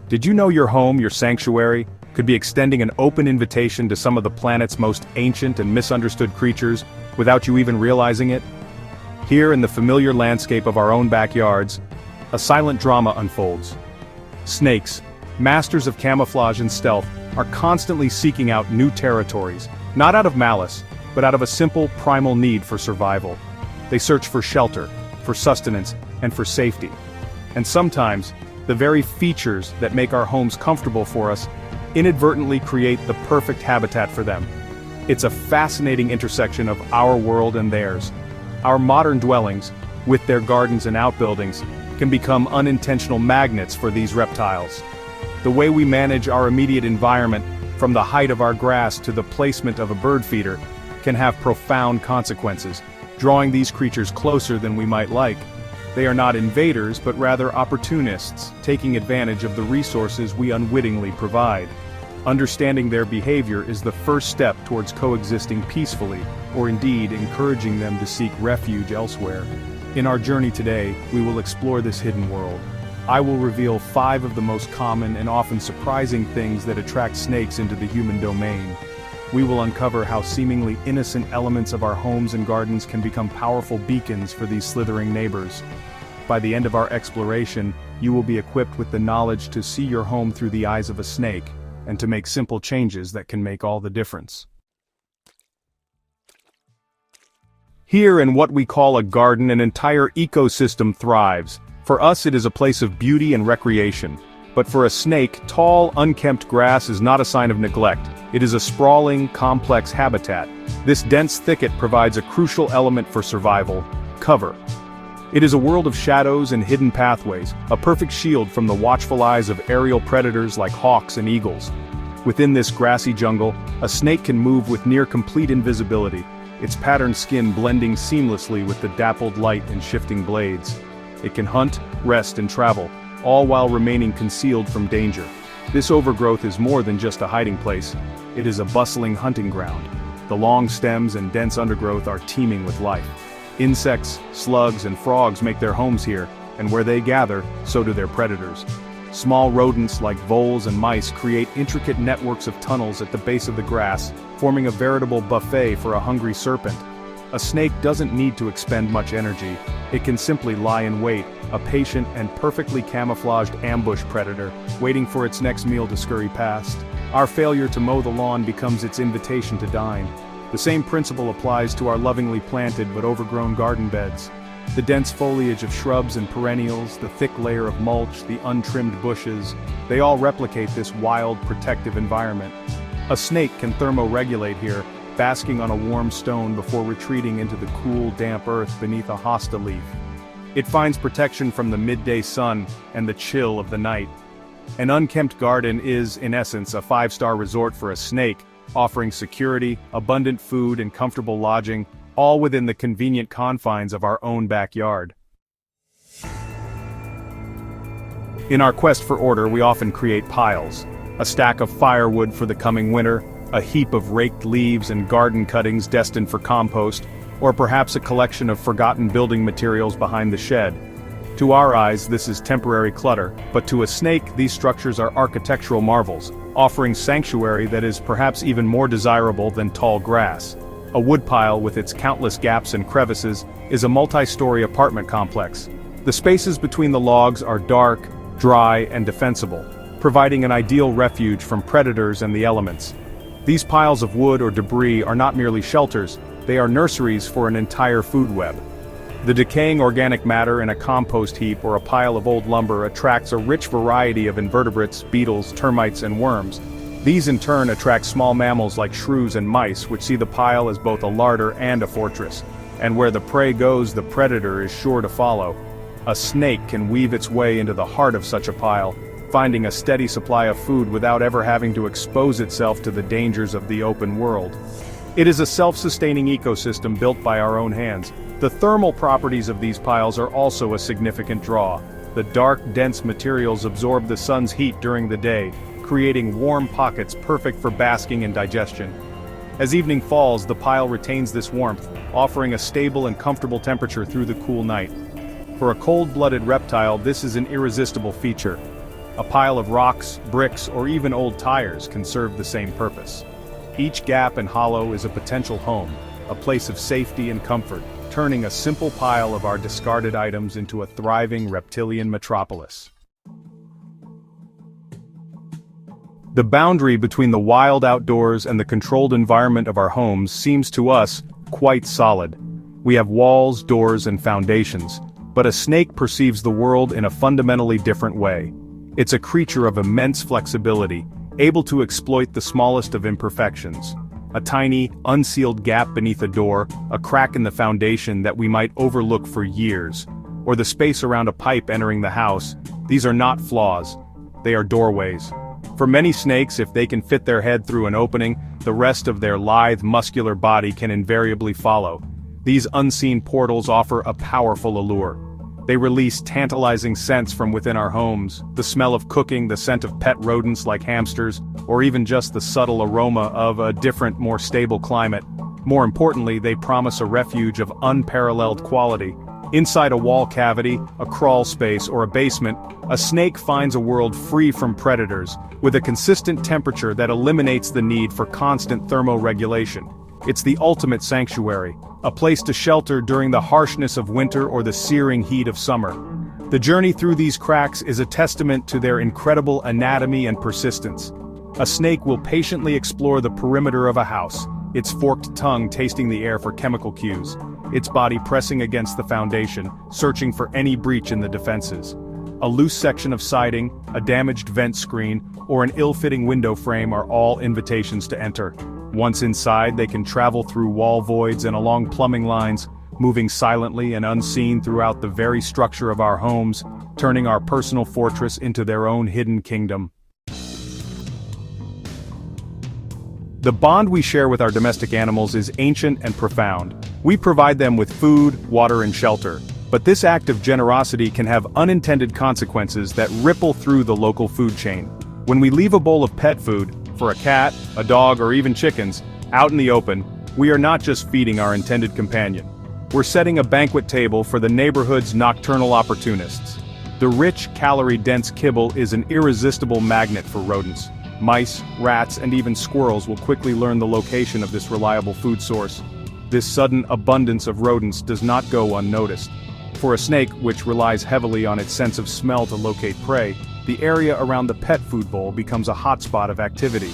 Did you know your home, your sanctuary, could be extending an open invitation to some of the planet's most ancient and misunderstood creatures, without you even realizing it? Here in the familiar landscape of our own backyards, a silent drama unfolds. Snakes, masters of camouflage and stealth, are constantly seeking out new territories, not out of malice, but out of a simple primal need for survival. They search for shelter, for sustenance, and for safety. And sometimes, the very features that make our homes comfortable for us inadvertently create the perfect habitat for them. It's a fascinating intersection of our world and theirs. Our modern dwellings, with their gardens and outbuildings, can become unintentional magnets for these reptiles. The way we manage our immediate environment, from the height of our grass to the placement of a bird feeder, can have profound consequences, drawing these creatures closer than we might like. They are not invaders, but rather opportunists, taking advantage of the resources we unwittingly provide. Understanding their behavior is the first step towards coexisting peacefully, or indeed encouraging them to seek refuge elsewhere. In our journey today, we will explore this hidden world. I will reveal 5 of the most common and often surprising things that attract snakes into the human domain. We will uncover how seemingly innocent elements of our homes and gardens can become powerful beacons for these slithering neighbors. By the end of our exploration, you will be equipped with the knowledge to see your home through the eyes of a snake, and to make simple changes that can make all the difference. Here in what we call a garden, an entire ecosystem thrives. For us, it is a place of beauty and recreation. But for a snake, tall, unkempt grass is not a sign of neglect. It is a sprawling, complex habitat. This dense thicket provides a crucial element for survival: cover. It is a world of shadows and hidden pathways, a perfect shield from the watchful eyes of aerial predators like hawks and eagles. Within this grassy jungle, a snake can move with near-complete invisibility, its patterned skin blending seamlessly with the dappled light and shifting blades. It can hunt, rest, and travel, all while remaining concealed from danger. This overgrowth is more than just a hiding place. It is a bustling hunting ground. The long stems and dense undergrowth are teeming with life. Insects, slugs, and frogs make their homes here, and where they gather, so do their predators. Small rodents like voles and mice create intricate networks of tunnels at the base of the grass, forming a veritable buffet for a hungry serpent. A snake doesn't need to expend much energy. It can simply lie in wait, a patient and perfectly camouflaged ambush predator, waiting for its next meal to scurry past. Our failure to mow the lawn becomes its invitation to dine. The same principle applies to our lovingly planted but overgrown garden beds. The dense foliage of shrubs and perennials, the thick layer of mulch, the untrimmed bushes, they all replicate this wild, protective environment. A snake can thermoregulate here, basking on a warm stone before retreating into the cool, damp earth beneath a hosta leaf. It finds protection from the midday sun and the chill of the night. An unkempt garden is, in essence, a 5-star resort for a snake, offering security, abundant food, and comfortable lodging, all within the convenient confines of our own backyard. In our quest for order, we often create piles. A stack of firewood for the coming winter, a heap of raked leaves and garden cuttings destined for compost, or perhaps a collection of forgotten building materials behind the shed. To our eyes, this is temporary clutter, but to a snake, these structures are architectural marvels, offering sanctuary that is perhaps even more desirable than tall grass. A woodpile with its countless gaps and crevices is a multi-story apartment complex. The spaces between the logs are dark, dry, and defensible, providing an ideal refuge from predators and the elements. These piles of wood or debris are not merely shelters, they are nurseries for an entire food web. The decaying organic matter in a compost heap or a pile of old lumber attracts a rich variety of invertebrates, beetles, termites, and worms. These in turn attract small mammals like shrews and mice, which see the pile as both a larder and a fortress. And where the prey goes, the predator is sure to follow. A snake can weave its way into the heart of such a pile, finding a steady supply of food without ever having to expose itself to the dangers of the open world. It is a self-sustaining ecosystem built by our own hands. The thermal properties of these piles are also a significant draw. The dark, dense materials absorb the sun's heat during the day, creating warm pockets perfect for basking and digestion. As evening falls, the pile retains this warmth, offering a stable and comfortable temperature through the cool night. For a cold-blooded reptile, this is an irresistible feature. A pile of rocks, bricks, or even old tires can serve the same purpose. Each gap and hollow is a potential home, a place of safety and comfort, turning a simple pile of our discarded items into a thriving reptilian metropolis. The boundary between the wild outdoors and the controlled environment of our homes seems to us quite solid. We have walls, doors, and foundations, but a snake perceives the world in a fundamentally different way. It's a creature of immense flexibility, able to exploit the smallest of imperfections. A tiny, unsealed gap beneath a door, a crack in the foundation that we might overlook for years, or the space around a pipe entering the house. These are not flaws. They are doorways. For many snakes, if they can fit their head through an opening, the rest of their lithe, muscular body can invariably follow. These unseen portals offer a powerful allure. They release tantalizing scents from within our homes, the smell of cooking, the scent of pet rodents like hamsters, or even just the subtle aroma of a different, more stable climate. More importantly, they promise a refuge of unparalleled quality. Inside a wall cavity, a crawl space, or a basement, a snake finds a world free from predators, with a consistent temperature that eliminates the need for constant thermoregulation. It's the ultimate sanctuary, a place to shelter during the harshness of winter or the searing heat of summer. The journey through these cracks is a testament to their incredible anatomy and persistence. A snake will patiently explore the perimeter of a house, its forked tongue tasting the air for chemical cues, its body pressing against the foundation, searching for any breach in the defenses. A loose section of siding, a damaged vent screen, or an ill-fitting window frame are all invitations to enter. Once inside, they can travel through wall voids and along plumbing lines, moving silently and unseen throughout the very structure of our homes, turning our personal fortress into their own hidden kingdom. The bond we share with our domestic animals is ancient and profound. We provide them with food, water, and shelter. But this act of generosity can have unintended consequences that ripple through the local food chain. When we leave a bowl of pet food, for a cat, a dog, or even chickens, out in the open, we are not just feeding our intended companion. We're setting a banquet table for the neighborhood's nocturnal opportunists. The rich, calorie-dense kibble is an irresistible magnet for rodents. Mice, rats, and even squirrels will quickly learn the location of this reliable food source. This sudden abundance of rodents does not go unnoticed. For a snake, which relies heavily on its sense of smell to locate prey, the area around the pet food bowl becomes a hotspot of activity.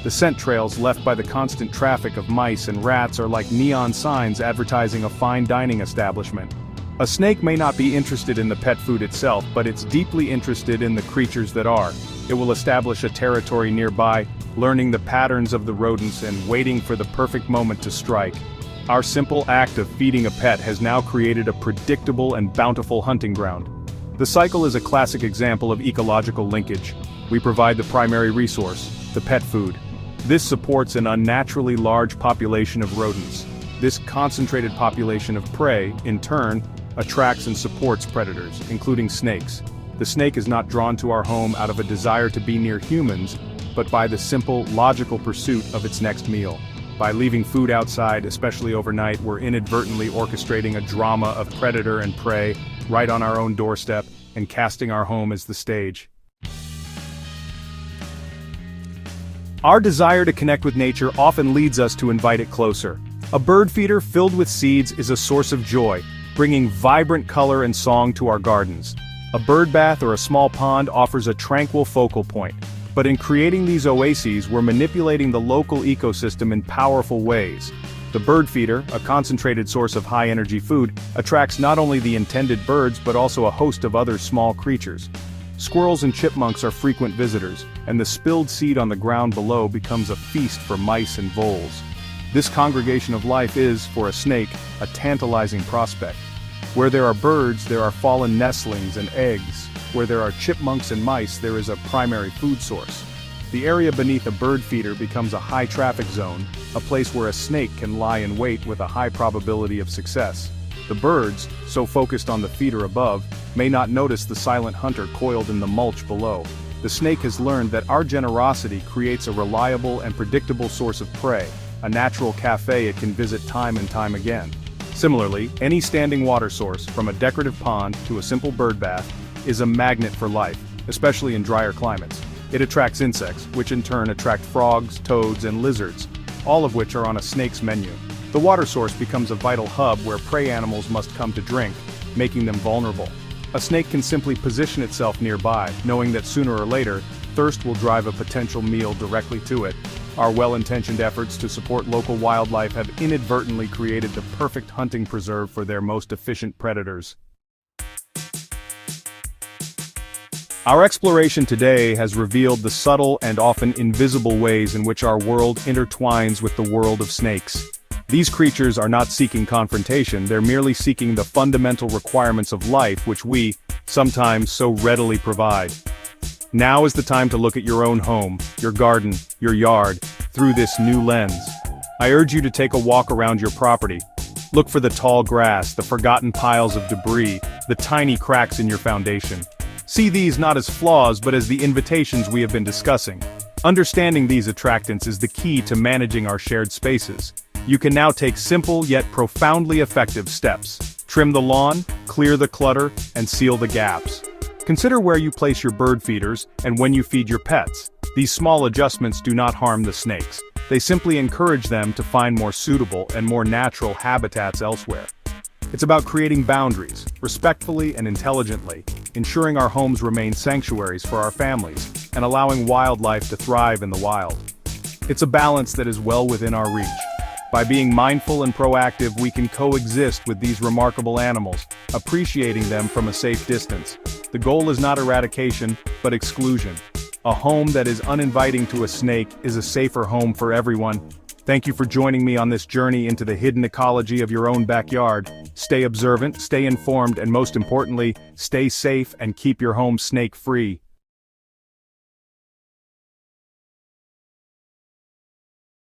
The scent trails left by the constant traffic of mice and rats are like neon signs advertising a fine dining establishment. A snake may not be interested in the pet food itself, but it's deeply interested in the creatures that are. It will establish a territory nearby, learning the patterns of the rodents and waiting for the perfect moment to strike. Our simple act of feeding a pet has now created a predictable and bountiful hunting ground. The cycle is a classic example of ecological linkage. We provide the primary resource, the pet food. This supports an unnaturally large population of rodents. This concentrated population of prey, in turn, attracts and supports predators, including snakes. The snake is not drawn to our home out of a desire to be near humans, but by the simple, logical pursuit of its next meal. By leaving food outside, especially overnight, we're inadvertently orchestrating a drama of predator and prey right on our own doorstep and casting our home as the stage. Our desire to connect with nature often leads us to invite it closer. A bird feeder filled with seeds is a source of joy, bringing vibrant color and song to our gardens. A bird bath or a small pond offers a tranquil focal point. But in creating these oases, we're manipulating the local ecosystem in powerful ways. The bird feeder, a concentrated source of high-energy food, attracts not only the intended birds but also a host of other small creatures. Squirrels and chipmunks are frequent visitors, and the spilled seed on the ground below becomes a feast for mice and voles. This congregation of life is, for a snake, a tantalizing prospect. Where there are birds, there are fallen nestlings and eggs. Where there are chipmunks and mice, there is a primary food source. The area beneath a bird feeder becomes a high-traffic zone, a place where a snake can lie in wait with a high probability of success. The birds, so focused on the feeder above, may not notice the silent hunter coiled in the mulch below. The snake has learned that our generosity creates a reliable and predictable source of prey, a natural cafe it can visit time and time again. Similarly, any standing water source, from a decorative pond to a simple bird bath, is a magnet for life, especially in drier climates. It attracts insects, which in turn attract frogs, toads, and lizards, all of which are on a snake's menu. The water source becomes a vital hub where prey animals must come to drink, making them vulnerable. A snake can simply position itself nearby, knowing that sooner or later, thirst will drive a potential meal directly to it. Our well-intentioned efforts to support local wildlife have inadvertently created the perfect hunting preserve for their most efficient predators. Our exploration today has revealed the subtle and often invisible ways in which our world intertwines with the world of snakes. These creatures are not seeking confrontation, they're merely seeking the fundamental requirements of life which we, sometimes, so readily provide. Now is the time to look at your own home, your garden, your yard, through this new lens. I urge you to take a walk around your property. Look for the tall grass, the forgotten piles of debris, the tiny cracks in your foundation. See these not as flaws but as the invitations we have been discussing. Understanding these attractants is the key to managing our shared spaces. You can now take simple yet profoundly effective steps. Trim the lawn, clear the clutter, and seal the gaps. Consider where you place your bird feeders and when you feed your pets. These small adjustments do not harm the snakes. They simply encourage them to find more suitable and more natural habitats elsewhere. It's about creating boundaries, respectfully and intelligently, ensuring our homes remain sanctuaries for our families, and allowing wildlife to thrive in the wild. It's a balance that is well within our reach. By being mindful and proactive, we can coexist with these remarkable animals, appreciating them from a safe distance. The goal is not eradication, but exclusion. A home that is uninviting to a snake is a safer home for everyone. Thank you for joining me on this journey into the hidden ecology of your own backyard. Stay observant, stay informed, and most importantly, stay safe and keep your home snake-free.